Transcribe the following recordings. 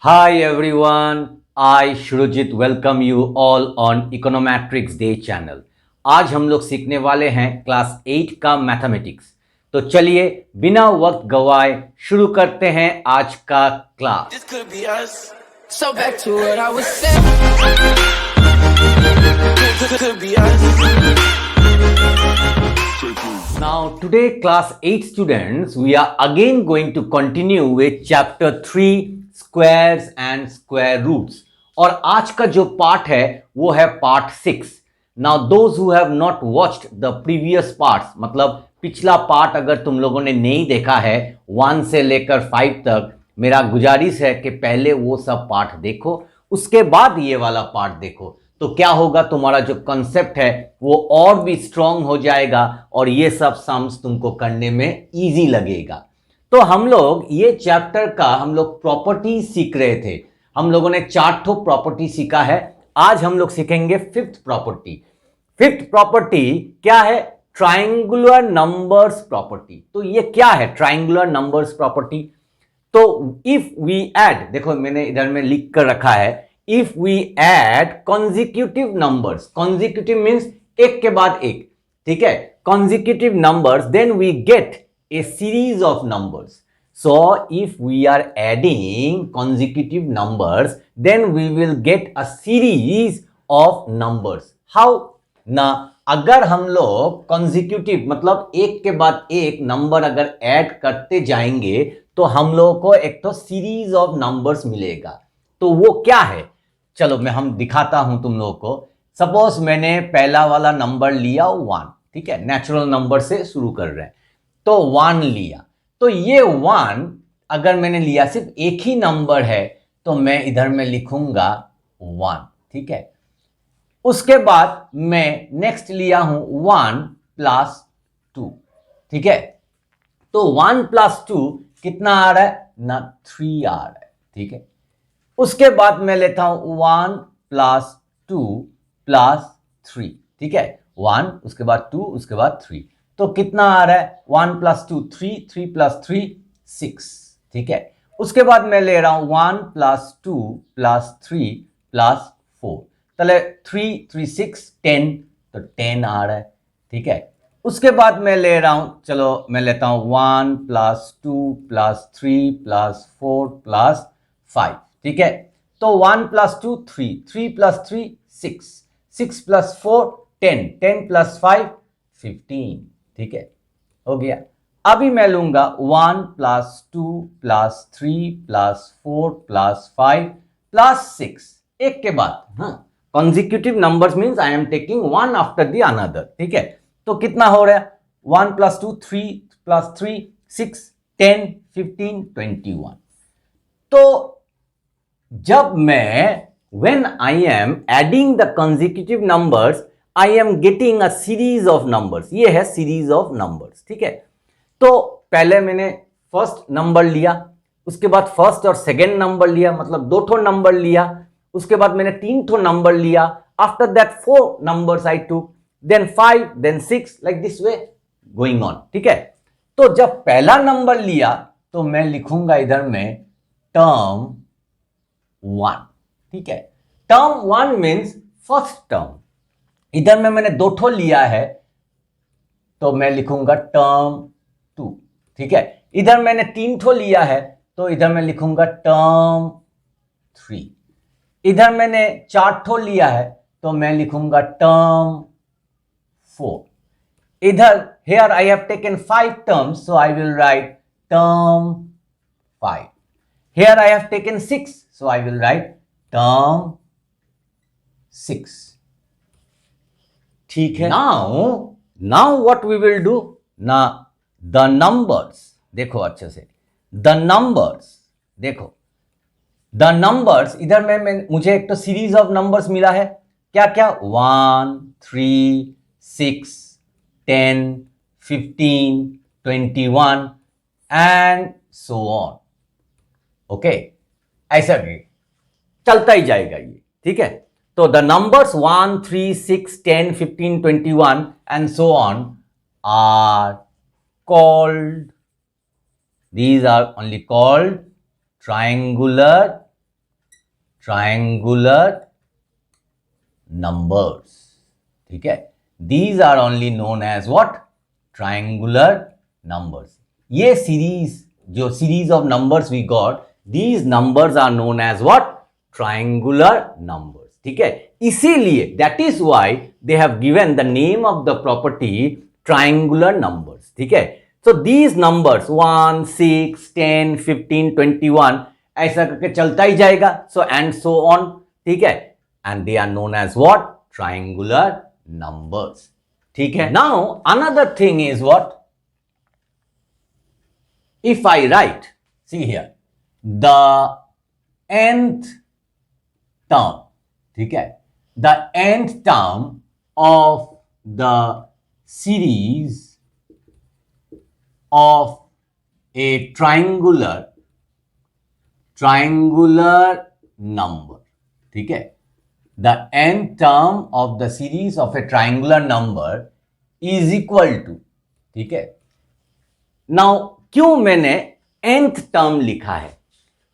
Hi everyone, I Shurujit welcome you all on Econometrics Day channel. आज हम लोग सीखने वाले हैं क्लास 8 का मैथमेटिक्स। तो चलिए बिना वक्त गवाए शुरू करते हैं आज का class. This could be us. So back to what I was saying. Could be us. Now today class 8 students, we are again going to continue with chapter 3 squares and square roots. और आज का जो part है वो है part 6. Now those who have not watched the previous parts, मतलब पिछला part अगर तुम लोगों ने नहीं देखा है 1 से लेकर 5 तक, मेरा गुजारिश है कि पहले वो सब पार्ट देखो, उसके बाद ये वाला पार्ट देखो। तो क्या होगा, तुम्हारा जो कॉन्सेप्ट है वो और भी स्ट्रांग हो जाएगा और ये सब सम्स तुमको करने में इजी लगेगा। तो हम लोग ये चैप्टर का हम लोग प्रॉपर्टी सीख रहे थे। हम लोगों ने 4 ठो प्रॉपर्टी सीखा है। आज हम लोग सीखेंगे 5th प्रॉपर्टी। 5th प्रॉपर्टी क्या है? Triangular numbers property. तो ये क्या है ट्रायंगुलर नंबर्स प्रॉपर्टी? तो इफ वी ऐड, देखो मैंने इधर में लिख कर रखा है, if we add consecutive numbers, consecutive means एक के बाद एक, ठीक है, consecutive numbers, then we get a series of numbers. So if we are adding consecutive numbers, then we will get a series of numbers. How? ना अगर हम लोग consecutive मतलब एक के बाद एक नंबर अगर ऐड करते जाएंगे तो हम लोगों को एक तो सीरीज ऑफ नंबर्स मिलेगा। तो वो क्या है, चलो हम दिखाता हूं तुम लोगों को। सपोज मैंने पहला वाला नंबर लिया 1, ठीक है, नेचुरल नंबर से शुरू कर रहे हैं, तो 1 लिया। तो ये 1 अगर मैंने लिया, सिर्फ एक ही नंबर है, तो मैं इधर में लिखूंगा 1, ठीक है। उसके बाद मैं नेक्स्ट लिया हूं 1 + 2, ठीक है। तो 1 + 2 कितना आ रहा है ना, 3 आ रहा है, ठीक है। उसके बाद मैं लेता हूं 1 + 2 + 3, ठीक है। 1 उसके बाद 2 उसके बाद 3, तो कितना आ रहा है 1 + 2 3, 3 + 3 6, ठीक है। उसके बाद मैं ले रहा हूं 1 + 2 + 3 + 4, चले 3 3 6 10, तो 10 आ रहा है, ठीक है। उसके बाद मैं ले रहा हूं, चलो मैं लेता हूं 1 + 2 + 3 + 4 + 5, ठीक है। तो 1 + 2 3, 3 + 3 6, 6 + 4 10, 10 + 5 15, ठीक है, हो गया। अभी मैं लूंगा 1 + 2 + 3 + 4 + 5 + 6, एक के बाद, हाँ, consecutive numbers means I am taking one after the another, ठीक है। तो कितना हो रहा है 1 + 2 3 + 3 6 10 15 21। तो जब मैं when I am adding the consecutive numbers, I am getting a series of numbers. ये है series of numbers, ठीक है। तो पहले मैंने फर्स्ट नंबर लिया, उसके बाद फर्स्ट और सेकेंड नंबर लिया, मतलब 2 ठो नंबर लिया, उसके बाद मैंने 3 ठो नंबर लिया, after that 4 numbers I took, then 5, then 6, like this way going on, ठीक है। तो जब पहला नंबर लिया तो मैं लिखूंगा इधर में टर्म 1, ठीक है। Term 1 means first term. इधर में मैंने 2 ठो लिया है, तो मैं लिखूंगा टर्म 2, ठीक है। इधर मैंने 3 ठो लिया है, तो इधर मैं लिखूंगा टर्म 3। इधर मैंने 4 ठो लिया है, तो मैं लिखूंगा टर्म 4। इधर here I have taken 5 terms, so I will write term 5. Here I have taken 6, so I will write term 6. ठीक है। Now what we will do? Now the numbers, देखो अच्छे से, the numbers देखो, the numbers इधर में मुझे एक तो सीरीज ऑफ नंबर्स मिला है, क्या क्या 1 3 6 10 15 21 एंड सो ऑन, ओके, ऐसा भी चलता ही जाएगा ये, ठीक है। तो the numbers 1 3 6 10 15 21 and so on are called, these are only called triangular triangular numbers. ठीक है, these are only known as what? Triangular numbers. ये series of numbers we got, these numbers are known as what? Triangular numbers. ठीक है, इसीलिए that is why they have given the name of the property triangular numbers. ठीक है, so these numbers 1, 6, 10, 15, 21 ऐसा करके चलता ही जाएगा, so and so on. ठीक है, and they are known as what? Triangular numbers. ठीक है, now another thing is what? If I write, see here, the nth term, ठीक है, the nth term of the series of a triangular number, ठीक है, the nth term of the series of a triangular number is equal to, ठीक है. Now क्यों मैंने nth term लिखा है?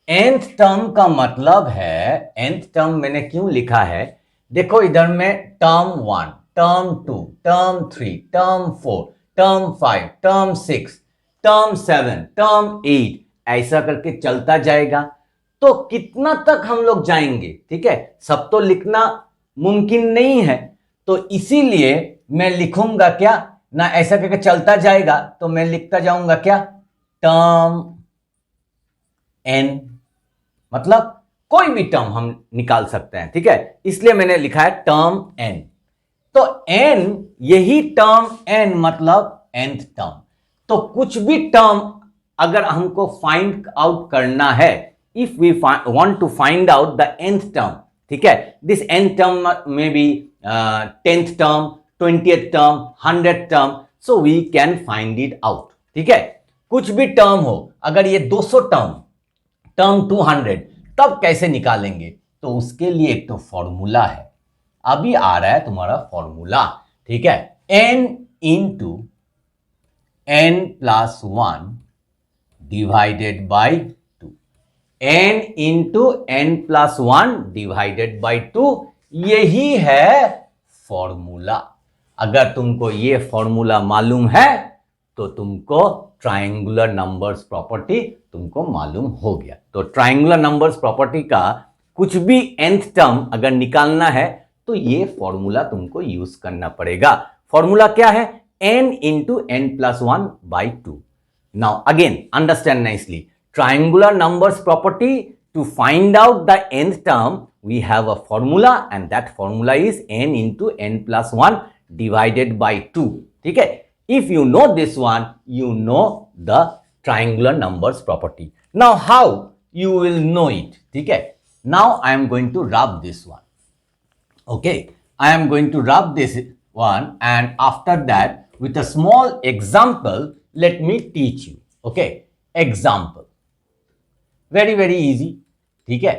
nth term का मतलब है, nth term मैंने क्यों लिखा है? देखो इधर में term 1, term 2, term 3, term 4, term 5, term 6, term 7, term 8 ऐसा करके चलता जाएगा. तो कितना तक हम लोग जाएंगे? ठीक है, सब तो लिखना मुमकिन नहीं है, तो इसीलिए मैं लिखूंगा क्या ना, ऐसा करके चलता जाएगा तो मैं लिखता जाऊंगा क्या? टर्म n, मतलब कोई भी टर्म हम निकाल सकते हैं. ठीक है, इसलिए मैंने लिखा है टर्म n. तो n, यही टर्म n मतलब nth टर्म. तो कुछ भी टर्म अगर हमको फाइंड आउट करना है, if we want to find out the nth term, ठीक है, this nth term may be 10th term, 20th term, 100th term, so we can find it out. ठीक है, कुछ भी टर्म हो, अगर ये 200 टर्म 200, तब कैसे निकालेंगे? तो उसके लिए एक तो फॉर्मूला है, अभी आ रहा है तुम्हारा फॉर्मूला. ठीक है, n into n plus 1 divided by n into n plus 1 divided by 2, यही है फॉर्मूला. अगर तुमको ये फॉर्मूला मालूम है तो तुमको ट्रायंगुलर नंबर्स प्रॉपर्टी तुमको मालूम हो गया. तो ट्रायंगुलर नंबर्स प्रॉपर्टी का कुछ भी nth टर्म अगर निकालना है तो ये फॉर्मूला तुमको यूज करना पड़ेगा. फॉर्मूला क्या है? n into n plus 1 by 2. Now again understand nicely. Triangular numbers property, to find out the nth term we have a formula and that formula is n into n plus 1 divided by 2. ठीक है, if you know this one, you know the triangular numbers property. Now how you will know it? ठीक है, now I am going to rub this one. Okay, I am going to rub this one and after that with a small example let me teach you. Okay, example. Very very easy. ठीक है,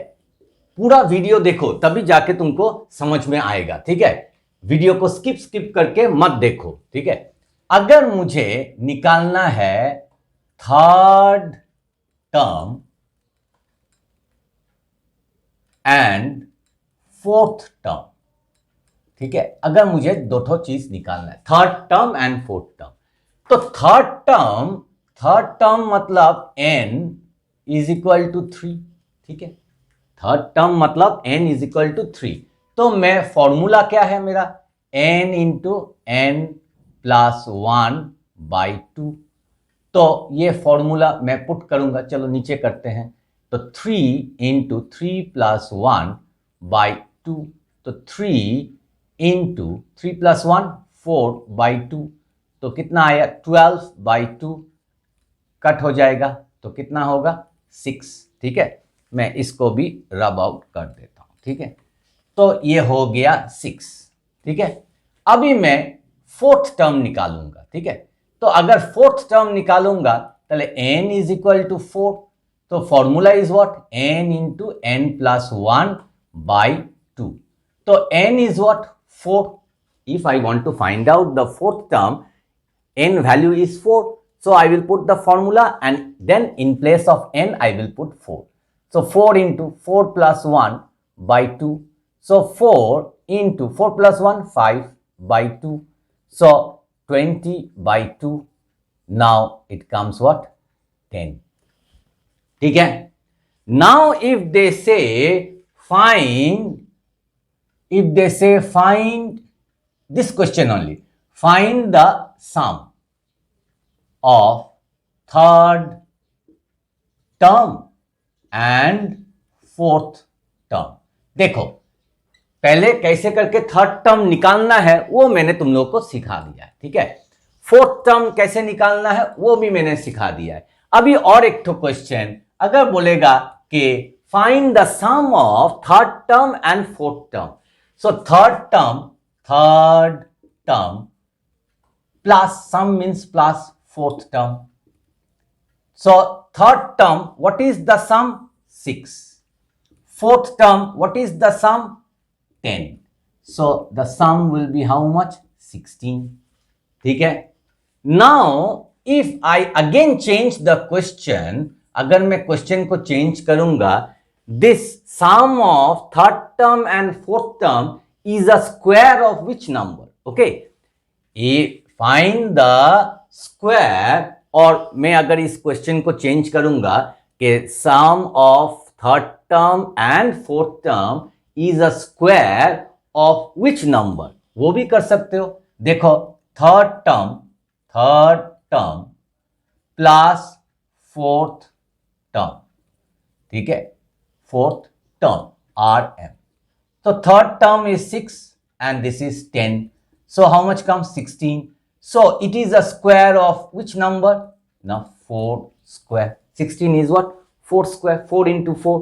पूरा video देखो तभी जाके तुमको समझ में आएगा. ठीक है, वीडियो को स्किप करके मत देखो. ठीक है, अगर मुझे निकालना है third term and fourth term, ठीक है, अगर मुझे दो चीज निकालना है, third term and fourth term, तो थर्ड टर्म मतलब n इज इक्वल टू 3. ठीक है, थर्ड टर्म मतलब n इज इक्वल टू 3. तो मैं फॉर्मूला क्या है मेरा? n into n plus 1 by 2. तो ये फॉर्मूला मैं पुट करूंगा, चलो नीचे करते हैं. तो 3 इंटू 3 प्लस 1 बाई 2. तो 3 इंटू 3 प्लस 1 4 बाई 2. तो कितना आया? 12 बाई 2. कट हो जाएगा तो कितना होगा? 6. ठीक है, मैं इसको भी रब आउट कर देता हूं. ठीक है, तो ये हो गया 6. ठीक है, अभी मैं फोर्थ टर्म निकालूंगा. ठीक है, तो अगर फोर्थ टर्म निकालूंगा पहले n इज इक्वल टू 4. तो formula is what? n into n plus 1 by 2. तो n is what? 4. If I want to find out the fourth term, n value is 4. So I will put the formula and then in place of n I will put 4. So 4 into 4 plus 1 by 2. So 4 into 4 plus 1, 5 by 2. So 20 by 2. Now it comes what? 10. ठीक है? Now if they say find this question only, find the sum of third term and fourth term. देखो पहले कैसे करके third term निकालना है वो मैंने तुम लोग को सिखा दिया है, ठीक है? फोर्थ टर्म कैसे निकालना है वो भी मैंने सिखा दिया है। अभी और एक तो क्वेश्चन अगर बोलेगा कि find the sum of third term and fourth term, so third term plus sum means plus fourth term. So third term, what is the sum? 6. Fourth term, what is the sum? 10. So the sum will be how much? 16. ठीक है? Now if I again change the question, अगर मैं question को change करूंगा, this sum of third term and fourth term is a square of which number? Okay? Find the square, और मैं अगर इस क्वेश्चन को चेंज करूंगा कि sum of third term and fourth term is a square of which number, वो भी कर सकते हो। देखो third term plus fourth term, ठीक है? फोर्थ टर्म RM, तो third term is 6 and this is 10, so how much comes? 16. So it is a square of which number? Now 4 square. 16 is what? 4 square. 4 into 4.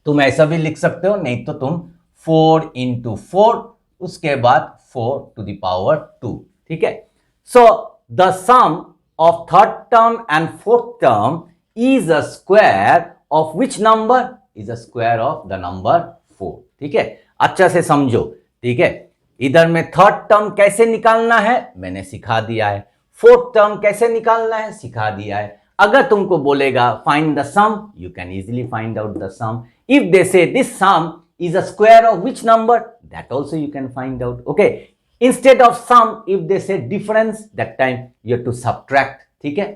तुम ऐसा भी लिख सकते हो, नहीं तो तुम 4 into 4 उसके बाद 4 to the power 2. ठीक है? So the sum of third term and fourth term is a square of which number? Is a square of the number 4. ठीक है? अच्छा से समझो, ठीक है? इधर में थर्ड टर्म कैसे निकालना है मैंने सिखा दिया है, फोर्थ टर्म कैसे निकालना है सिखा दिया है। अगर तुमको बोलेगा find the sum, you can easily find out the sum. If they say this sum is a square of which number, that also you can find out. Okay, instead of sum if they say difference, that time you have to subtract. ठीक है?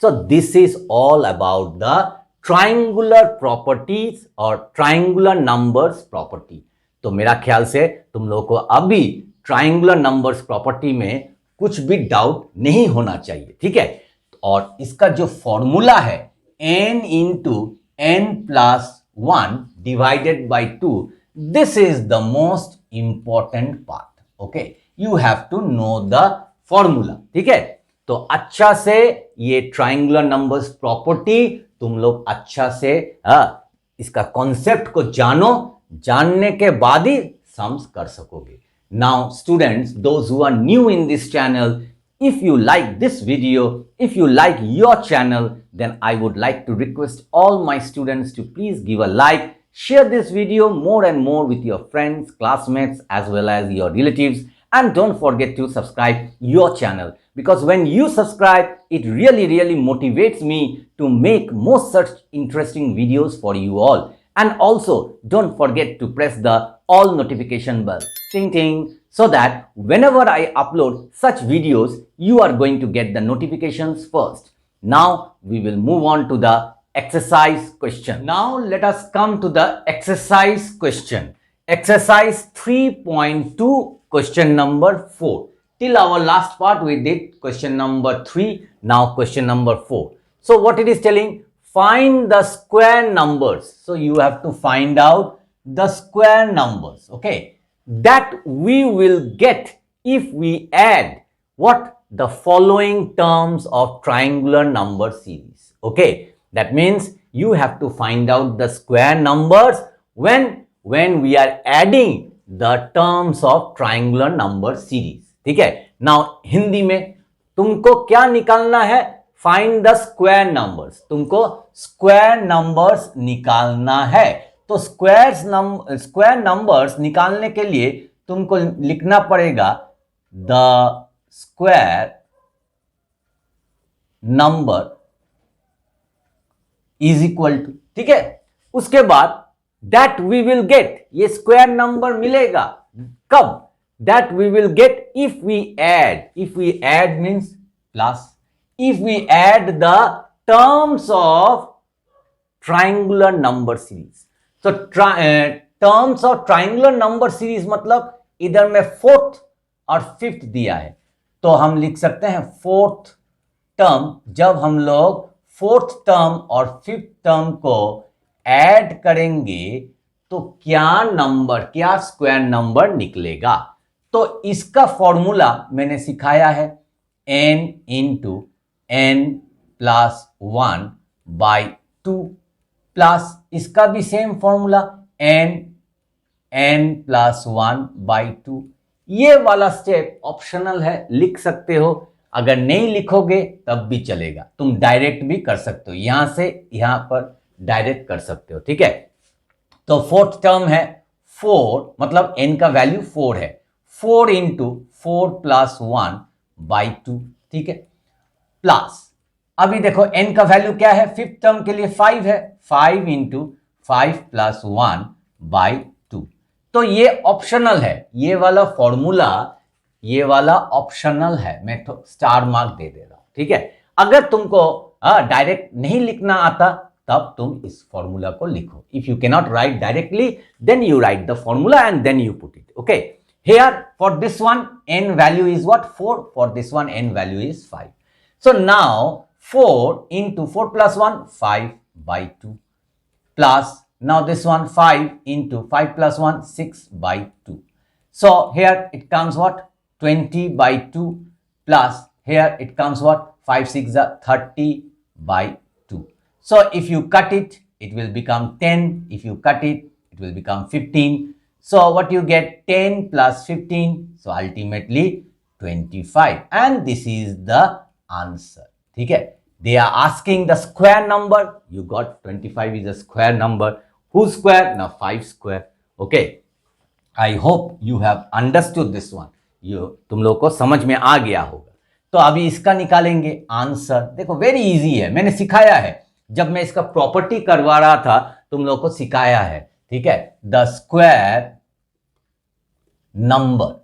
So this is all about the triangular properties और triangular numbers property. तो मेरा ख्याल से तुम लोगों को अभी ट्राइंगुलर नंबर्स प्रॉपर्टी में कुछ भी डाउट नहीं होना चाहिए। ठीक है? और इसका जो फॉर्मूला है n into n plus 1 divided by 2, this is the most important part. Okay, you have to know the formula. ठीक है? तो अच्छा से ये ट्राइंगुलर नंबर्स प्रॉपर्टी तुम लोग अच्छा से इसका कॉन्सेप्ट को जानो, जानने के बाद ही सम्स कर सकोगे। Now students, those who are new in this channel, if you like this video, if you like your channel, then I would like to request all my students to please give a like, share this video more and more with your friends, classmates, as well as your relatives, and don't forget to subscribe your channel, because when you subscribe, it really motivates me to make more such interesting videos for you all. And also don't forget to press the all notification bell, ting ting, so that whenever I upload such videos, you are going to get the notifications first. Now we will move on to the exercise question. Now let us come to the exercise question. Exercise 3.2, question number 4. Till our last part we did question number 3, now question number 4. So what it is telling? Find the square numbers. So you have to find out the square numbers, okay, that we will get if we add what? The following terms of triangular number series. Okay, that means you have to find out the square numbers when we are adding the terms of triangular number series. ठीक है? Now Hindi में तुमको क्या निकालना है? Find the square numbers. तुमको square numbers निकालना है। तो स्क्वायर नंबर्स निकालने के लिए तुमको लिखना पड़ेगा the square number is equal to, ठीक है? उसके बाद दैट वी विल गेट, ये स्क्वायर नंबर मिलेगा कब? That we will get if we add means plus, if we add the terms of triangular number series. तो terms of triangular number series मतलब इधर में फोर्थ और फिफ्थ दिया है, तो हम लिख सकते हैं फोर्थ टर्म। जब हम लोग फोर्थ टर्म और फिफ्थ टर्म को ऐड करेंगे तो क्या स्क्वायर नंबर निकलेगा? तो इसका फॉर्मूला मैंने सिखाया है, n into n plus 1 by 2 plus इसका भी same formula n plus 1 by 2। ये वाला स्टेप ऑप्शनल है, लिख सकते हो, अगर नहीं लिखोगे तब भी चलेगा, तुम डायरेक्ट भी कर सकते हो, यहां से यहां पर डायरेक्ट कर सकते हो, ठीक है। तो फोर्थ टर्म है 4, मतलब n का वैल्यू 4 है, 4 इंटू 4 प्लस 1 बाई 2, ठीक है, प्लस अभी देखो n का वैल्यू क्या है, फिफ्थ टर्म के लिए 5 है, 5 इंटू 5 प्लस 1 बाई 2। तो ये ऑप्शनल है, ये वाला फॉर्मूला, ये वाला ऑप्शनल है, मैं तो स्टार मार्क दे दे रहा हूं, ठीक है। अगर तुमको डायरेक्ट नहीं लिखना आता तब तुम इस फॉर्मूला को लिखो। If you cannot write directly then you write the formula and then you put it, okay. Here for this one n value is what 4, for this one n value is 5। So now 4 into 4 plus 1 5 by 2 plus now this one 5 into 5 plus 1 6 by 2. So here it comes what 20 by 2 plus here it comes what 5 6 are 30 by 2. So if you cut it, it will become 10. If you cut it, it will become 15. So what you get 10 plus 15. So ultimately 25 and this is the answer. ठीक है, they are asking the square number, you got 25 is a square number, whose square? Now 5 square, okay. I hope you have understood this one, तुम लोग को समझ में आ गया होगा। तो अभी इसका निकालेंगे आंसर, देखो वेरी इजी है, मैंने सिखाया है, जब मैं इसका प्रॉपर्टी करवा रहा था तुम लोग को सिखाया है, ठीक है। द स्क्वायर नंबर,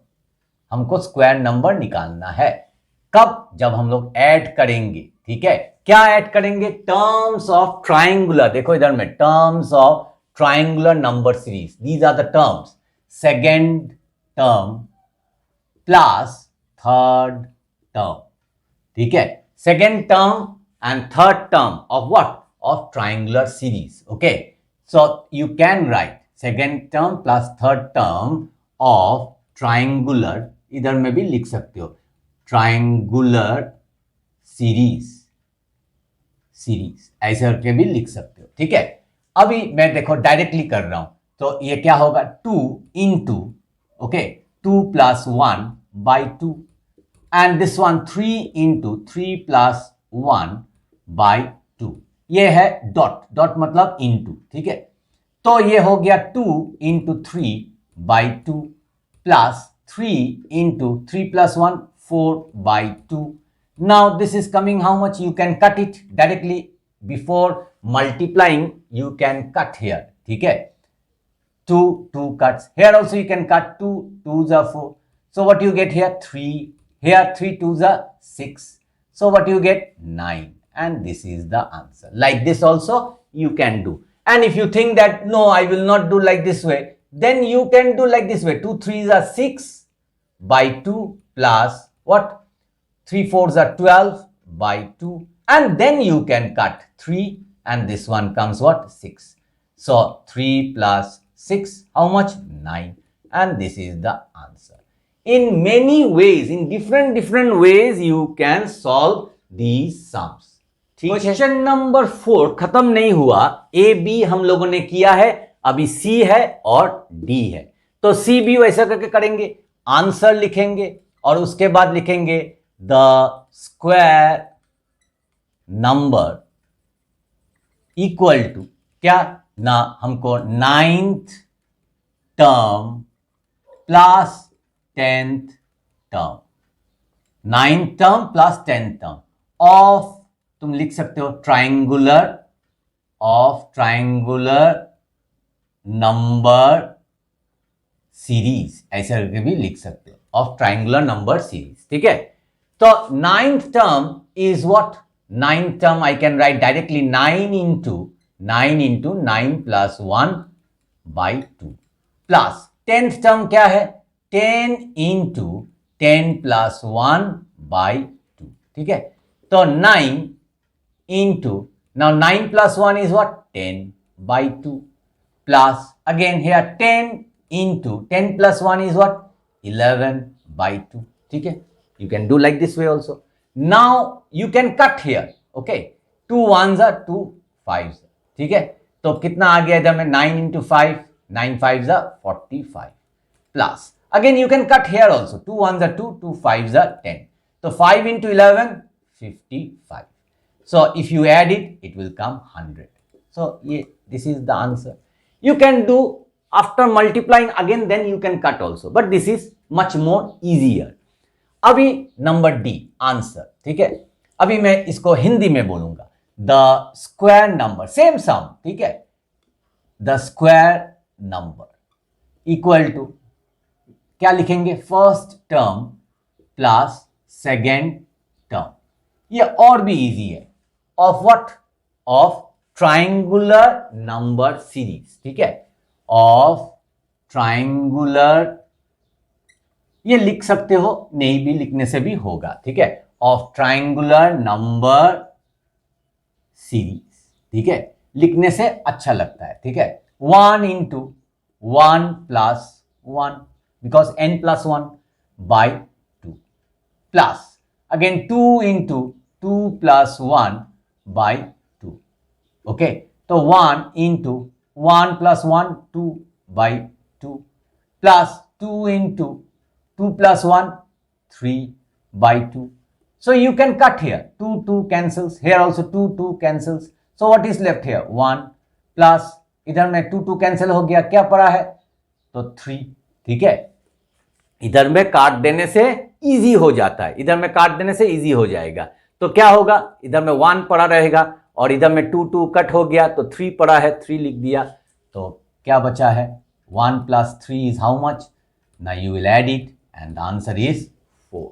हमको स्क्वायर नंबर निकालना है कब? जब हम लोग ऐड करेंगे, ठीक है। क्या ऐड करेंगे? टर्म्स ऑफ ट्राइंगुलर, देखो इधर में terms of triangular number series, these are the terms, second term plus third term, ठीक है, second term and third term of what? Of triangular series, okay. So you can write second term plus third term of triangular, इधर में भी लिख सकते हो triangular series ऐसे करके भी लिख सकते हो, ठीक है। अभी मैं देखो डायरेक्टली कर रहा हूं, तो ये क्या होगा 2 into, okay, 2 plus 1 by 2 and this one 3 into 3 plus 1 by 2, ये है डॉट मतलब इंटू, ठीक है। तो ये हो गया 2 into 3 by 2 plus 3 into 3 plus 1 4 by 2. Now this is coming how much? You can cut it directly before multiplying. You can cut here, ठीक है, 2 cuts. Here also you can cut 2 2s are 4. So what you get here 3. Here 3 2s are 6. So what you get 9. And this is the answer. Like this also you can do. And if you think that no, I will not do like this way, then you can do like this way. 2 3s are 6 by 2 plus what? 3 4s are 12 by 2 and then you can cut 3 and this one comes what? 6. So 3 plus 6, how much? 9 and this is the answer. In many ways, in different ways you can solve these sums. Question number 4 खत्म नहीं हुआ, A B हम लोगों ने किया है, अभी सी है और डी है, तो सी बी वैसा करके करेंगे, आंसर लिखेंगे और उसके बाद लिखेंगे the square number equal to क्या ना, हमको 9th term plus 10th term, 9th term plus 10th term of, तुम लिख सकते हो triangular, of triangular number series, ऐसे करके भी लिख सकते हो, ऑफ ट्राइंगुलर नंबर सीरीज, ठीक है। तो ninth term is what, ninth term I can write directly 9 plus 1 by 2 plus 10th term क्या है, 10 इंटू 10 प्लस 1 बाई 2, ठीक है। तो 9 into, now 9 plus 1 is what, 10 by 2 plus again here 10 into 10 plus 1 is what, 11 by 2, ठीक है। You can do like this way also. Now you can cut here, okay, 2 ones are 2 5s, ठीक है। तो कितना आ गया इधर में, 9 into 5, 9 5s are 45 plus again you can cut here also, 2 ones are 2, 2 5s are 10, so 5 into 11 55. So if you add it, it will come 100. So yeah, this is the answer. You can do after multiplying again, then you can cut also, but this is much more easier. अभी number the answer, ठीक है। अभी मैं इसको हिंदी में बोलूंगा, the square number, same sound, ठीक है। The square number equal to क्या लिखेंगे, first term plus second term, ये और भी इजी है, of what, of triangular number series, ठीक है। ऑफ ट्राइंगुलर, ये लिख सकते हो, नहीं भी लिखने से भी होगा, ठीक है। ऑफ ट्राइंगुलर नंबर सीरीज, ठीक है, लिखने से अच्छा लगता है, ठीक है। 1 into 1 plus 1 because n plus 1 by 2 plus again 2 into 2 plus 1 by 2, okay. तो 1 into 1 plus 1 2 by 2 plus 2 into 2 plus 1 3 by 2. So you can cut here, 2 cancels, here also 2 cancels, so what is left here, 1 plus इधर में 2 cancel हो गया, क्या पड़ा है, तो 3, ठीक है। इधर में काट देने से इजी हो जाता है, इधर में काट देने से इजी हो जाएगा, तो क्या होगा, इधर में 1 पड़ा रहेगा और इधर में 2 कट हो गया तो 3 पड़ा है, 3 लिख दिया, तो क्या बचा है, 1 plus 3 is how much, now you will add it and the answer is 4.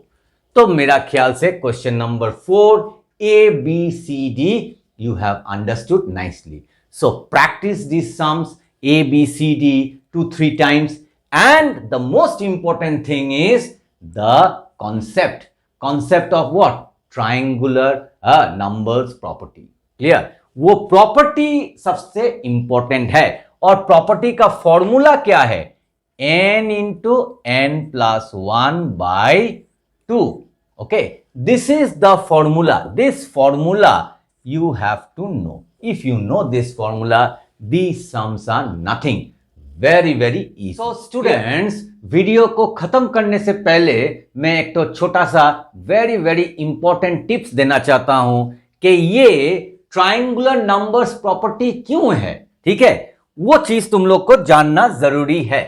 तो मेरा ख्याल से question number 4 A, B, C, D you have understood nicely. So practice these sums A, B, C, D 2-3 times, and the most important thing is the concept of what, triangular numbers property. Clear? वो property सबसे important है, और property का formula क्या है, n into n plus 1 by 2. Okay, this is the formula. This formula you have to know. If you know this formula, these sums are nothing. Very easy. So students, video को खत्म करने से पहले मैं एक तो छोटा सा very important टिप्स देना चाहता हूं कि ये ट्राइंगुलर नंबर्स प्रॉपर्टी क्यों है, ठीक है, वो चीज तुम लोग को जानना जरूरी है।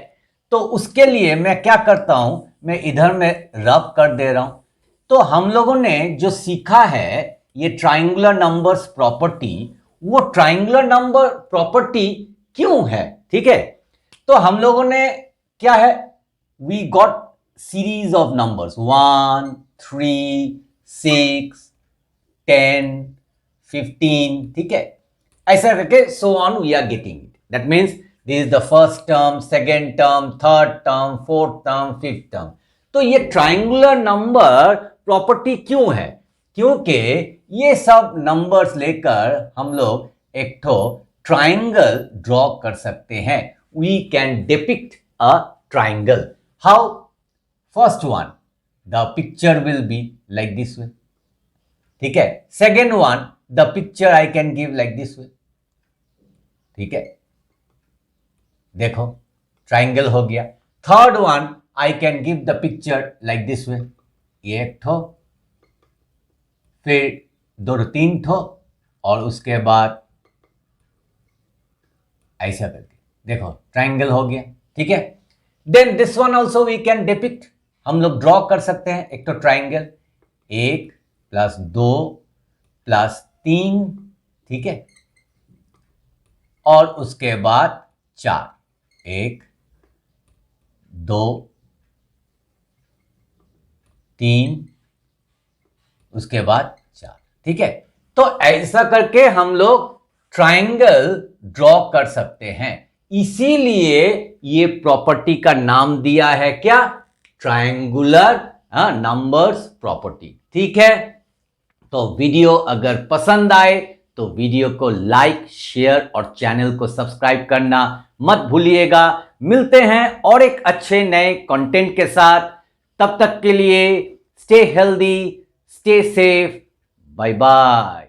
तो उसके लिए मैं क्या करता हूं, मैं इधर में रब कर दे रहा हूं। तो हम लोगों ने जो सीखा है ये ट्राइंगुलर नंबर्स प्रॉपर्टी, वो ट्राइंगुलर नंबर प्रॉपर्टी क्यों है, ठीक है। तो हम लोगों ने क्या है, we got series of numbers 1 3 6 10 15, ठीक है, ऐसा करके so on we are getting it. That means this is the first term, second term, third term, fourth term, fifth term. तो ये ट्राइंगुलर नंबर प्रॉपर्टी क्यों है, क्योंकि ये सब नंबर्स लेकर हम लोग एक ठो ट्राइंगल ड्रॉ कर सकते हैं। We can depict a triangle. How, first one, the picture will be like this way, ठीक है। Second one, the picture I can give like this way, ठीक है, देखो ट्राइंगल हो गया। Third one, I can give the picture like this way, ये एक ठो, फिर 2-3 ठो, और उसके बाद ऐसा करके देखो ट्राइंगल हो गया, ठीक है। Then this one also we can depict, हम लोग ड्रॉ कर सकते हैं एक तो ट्राइंगल, 1 + 2 + 3, ठीक है, और उसके बाद 4, 1 2 3, उसके बाद 4। ठीक है, तो ऐसा करके हम लोग ट्रायंगल ड्रॉ कर सकते हैं, इसीलिए ये प्रॉपर्टी का नाम दिया है क्या, ट्रायंगुलर नंबर्स प्रॉपर्टी। ठीक है, तो वीडियो अगर पसंद आए तो वीडियो को लाइक, शेयर और चैनल को सब्सक्राइब करना मत भूलिएगा। मिलते हैं और एक अच्छे नए कंटेंट के साथ, तब तक के लिए stay healthy, stay safe, bye bye.